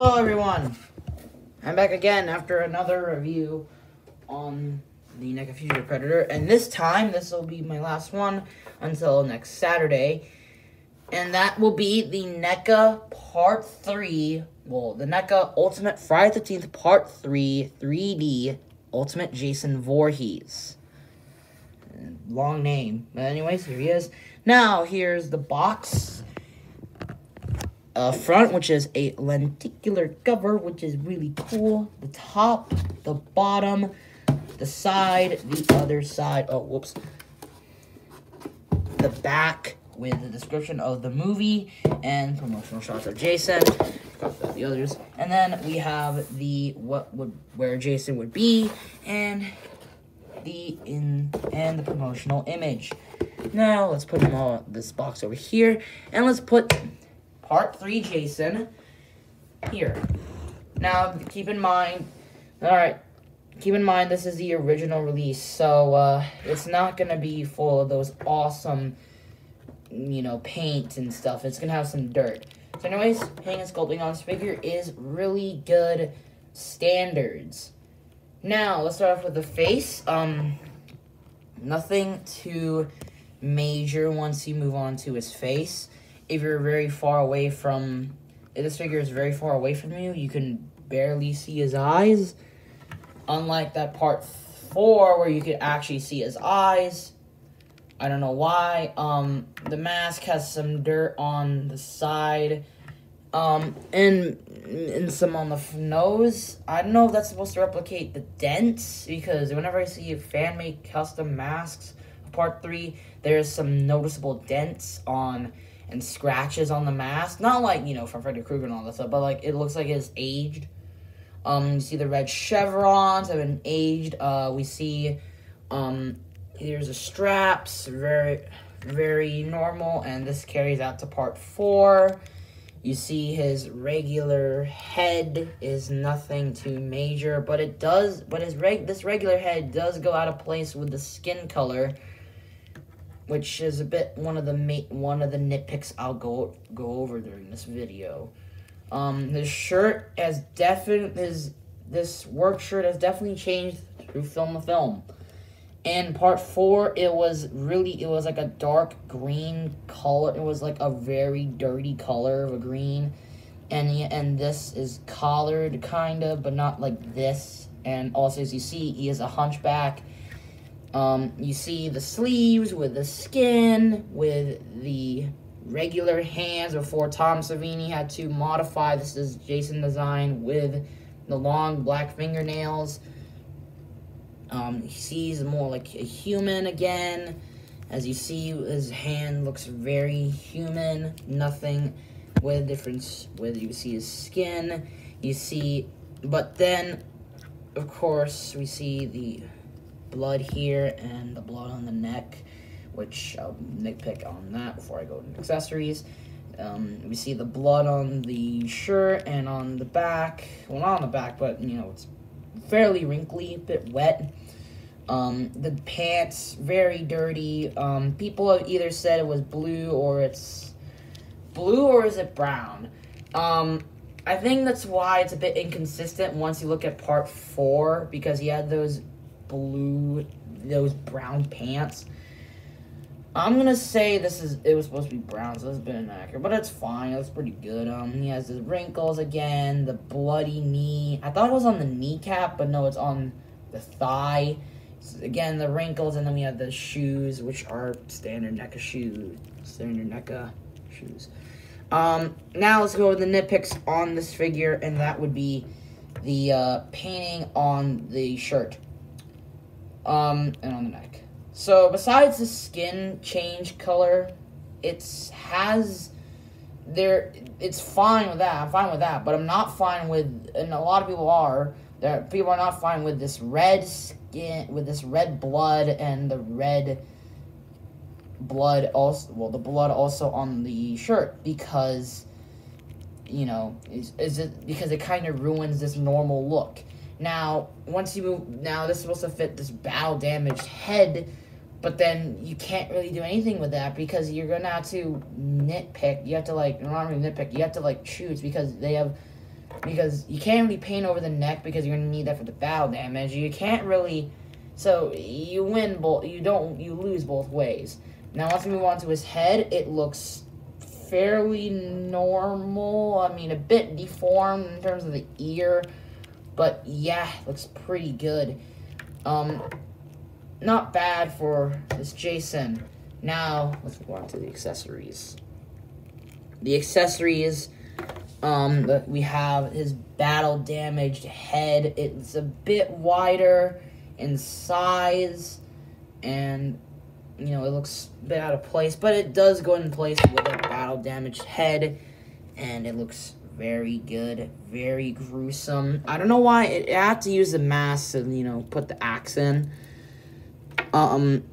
Hello everyone, I'm back again after another review on the Neca Future Predator, and this time, this will be my last one until next Saturday, and that will be the Neca Part 3, the Neca Ultimate Friday the 13th Part 3 3D Ultimate Jason Voorhees. Long name, but anyways, here he is. Now, here's the box. Front, which is a lenticular cover, which is really cool. The top, the bottom, the side, the other side. Oh, whoops. The back with the description of the movie and promotional shots of Jason. Forgot about the others. And then we have the where Jason would be and the promotional image. Now let's put them all this box over here, and let's put Part 3 Jason here. Now, keep in mind, this is the original release, so it's not going to be full of those awesome, paint and stuff. It's going to have some dirt. So anyways, painting and sculpting on this figure is really good standards. Now, let's start off with the face. Nothing too major once you move on to his face. If you're very far away from... If this figure is very far away from you, you can barely see his eyes. Unlike that Part 4, where you could actually see his eyes. I don't know why. The mask has some dirt on the side. And some on the nose. I don't know if that's supposed to replicate the dents, because whenever I see fan-made custom masks of Part 3, there's some noticeable dents on... and scratches on the mask. Not like, from Freddy Krueger and all that stuff, but like it looks like it's aged. You see the red chevrons have been aged. We see here's the straps, very, very normal, and this carries out to Part 4. You see his regular head is nothing too major, but this regular head does go out of place with the skin color, which is a bit one of the nitpicks I'll go over during this video. His shirt has this work shirt has definitely changed through film to film. In Part 4, it was like a dark green color. It was like a very dirty color of a green, and this is collared kind of, but not like this. And also, as you see, he is a hunchback. You see the sleeves with the skin, with the regular hands before Tom Savini had to modify this is Jason design with the long black fingernails. He sees more like a human again. As you see, his hand looks very human. Nothing with difference with you see his skin. You see, but then, of course, we see the blood here and the blood on the neck, which I'll nitpick on that before I go into accessories. We see the blood on the shirt and on the back. Well, not on the back, but it's fairly wrinkly, a bit wet. The pants very dirty. People have either said it was blue or is it brown? I think that's why it's a bit inconsistent once you look at Part 4, because he had those brown pants. I'm gonna say it was supposed to be brown, so it's a bit inaccurate, but it's fine. It's pretty good. He has the wrinkles again, the bloody knee. I thought it was on the kneecap, but no, it's on the thigh. So again, the wrinkles, and then we have the shoes, which are standard NECA shoes. Now let's go with the nitpicks on this figure, and that would be the painting on the shirt. And on the neck. So, besides the skin change color, it's fine with that. I'm fine with that, but I'm not fine with, and a lot of people are not fine with this red skin, with this red blood, and the red blood also, the blood also on the shirt, because, because it kind of ruins this normal look. Now, once you move... Now, this is supposed to fit this battle-damaged head, but then you can't really do anything with that, because you're going to have to nitpick. You have to, not really nitpick. You have to, choose, because they have because you can't really paint over the neck because you're gonna need that for the battle damage. You can't really, so you win both. You lose both ways. Now once we move on to his head, it looks fairly normal. I mean, a bit deformed in terms of the ear, but yeah, looks pretty good. Not bad for this Jason. Now let's move on to the accessories. The accessories, we have his battle damaged head. It's a bit wider in size, and you know, it looks a bit out of place, but it does go in place with a battle damaged head, and it looks very good, very gruesome. I don't know why it had to use the mask to, you know, put the axe in.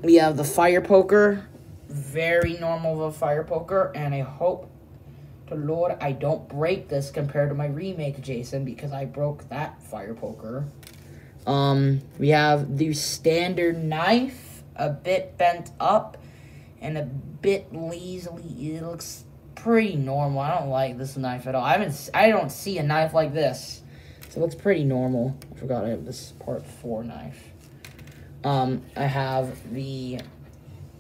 We have the fire poker, very normal of a fire poker, and I hope to Lord I don't break this compared to my remake Jason, because I broke that fire poker. We have the standard knife, a bit bent up and a bit lazily. It looks pretty normal. I don't like this knife at all. I don't see a knife like this, so it looks pretty normal. I forgot I have this part 4 knife. I have the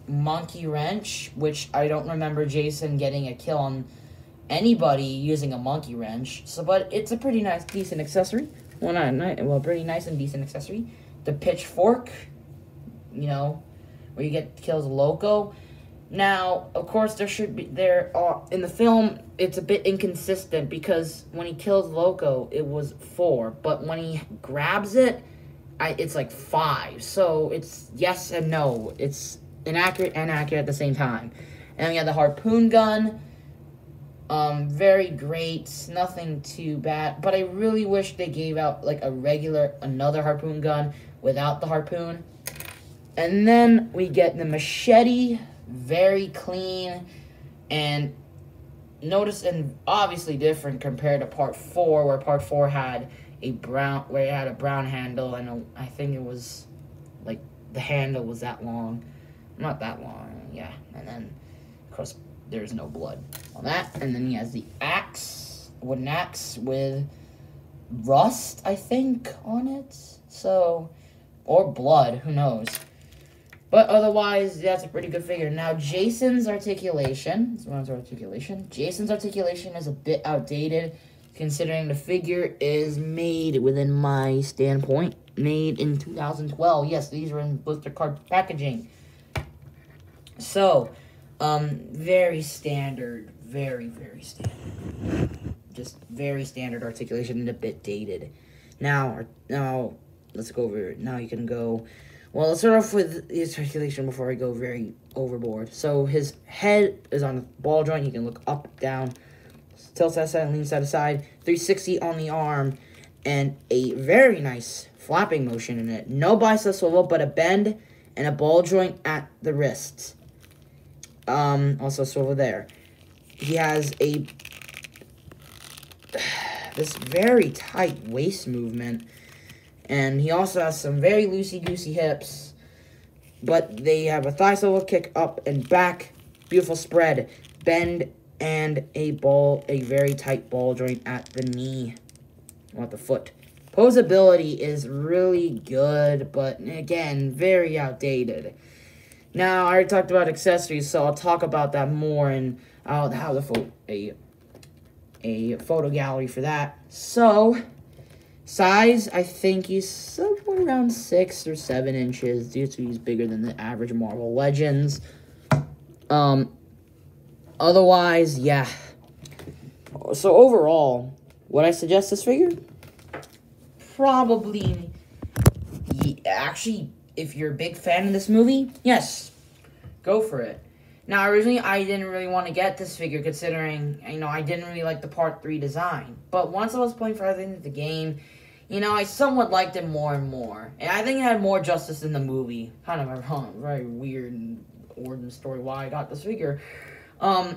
monkey wrench, which I don't remember Jason getting a kill on anybody using a monkey wrench. So, but it's a pretty nice, decent accessory. Well, pretty nice and decent accessory. The pitchfork, you know, where you get kills Loco. Now, of course, in the film, it's a bit inconsistent because when he kills Loco, it was 4, but when he grabs it, it's like 5. So it's yes and no. It's inaccurate and accurate at the same time. And we have the harpoon gun. Very great, nothing too bad, but I really wish they gave out like another harpoon gun without the harpoon. And then we get the machete, very clean, and obviously different compared to part 4, where part 4 had a brown handle, and I think it was like the handle was that long, not that long, yeah, and then of course there's no blood on that. And then he has the wooden axe with rust, I think, on it. So, or blood, who knows. But otherwise, that's a pretty good figure. Now, Jason's articulation. Jason's articulation is a bit outdated, considering the figure is made within my standpoint. Made in 2012. Yes, these were in blister card packaging. So, very standard, very, very standard. Just very standard articulation and a bit dated. Now, let's go over it. Now you can go, well, let's start off with his articulation before I go very overboard. So his head is on the ball joint. You can look up, down, tilt side to side, lean side to side, 360 on the arm, and a very nice flapping motion in it. No bicep swivel, but a bend and a ball joint at the wrists. Also swivel there. He has this very tight waist movement, and he also has some very loosey-goosey hips, but they have a thigh swivel, kick up and back, beautiful spread, bend, and a very tight ball joint at the knee, or at the foot. Posability is really good, but again, very outdated. Now, I already talked about accessories, so I'll talk about that more, and I'll have a photo gallery for that. So, size, I think he's somewhere around 6 or 7 inches, due to he's bigger than the average Marvel Legends. Otherwise, yeah. So, overall, would I suggest this figure? Probably, actually, if you're a big fan of this movie, yes, go for it. Now, originally, I didn't really want to get this figure, considering, you know, I didn't really like the Part 3 design. But once I was playing further into the game, you know, I somewhat liked it more and more. And I think it had more justice in the movie. Kind of a very weird and origin story why I got this figure. I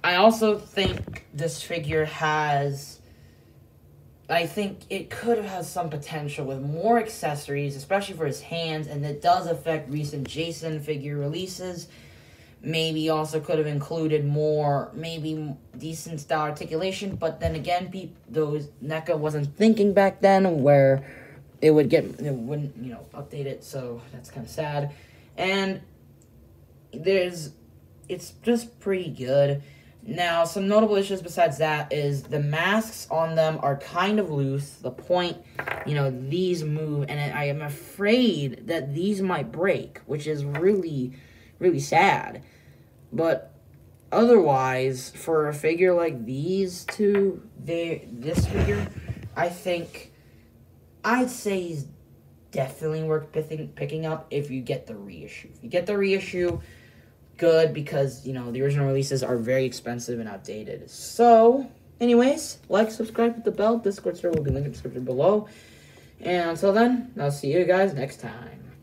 also think this figure has... I think it could have had some potential with more accessories, especially for his hands, and it does affect recent Jason figure releases. Maybe also could have included more, maybe decent style articulation, but then again, NECA wasn't thinking back then where it wouldn't, update it, so that's kind of sad. And it's just pretty good. Now, some notable issues besides that is the masks on them are kind of loose. The point, these move, and I am afraid that these might break, which is really, really sad. But otherwise, for a figure like these two, this figure, I'd say he's definitely worth picking up if you get the reissue. If you get the reissue, good, because, the original releases are very expensive and outdated. So, anyways, like, subscribe, hit the bell. Discord server will be linked in the description below. And until then, I'll see you guys next time.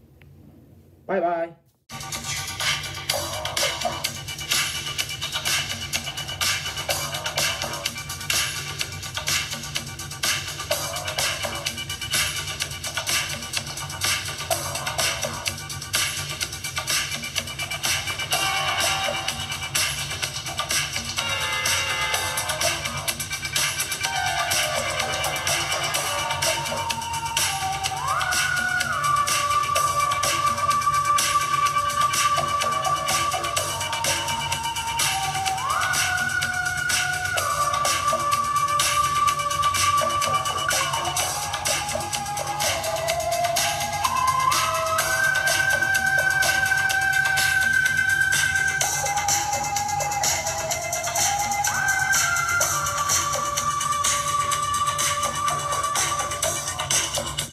Bye-bye.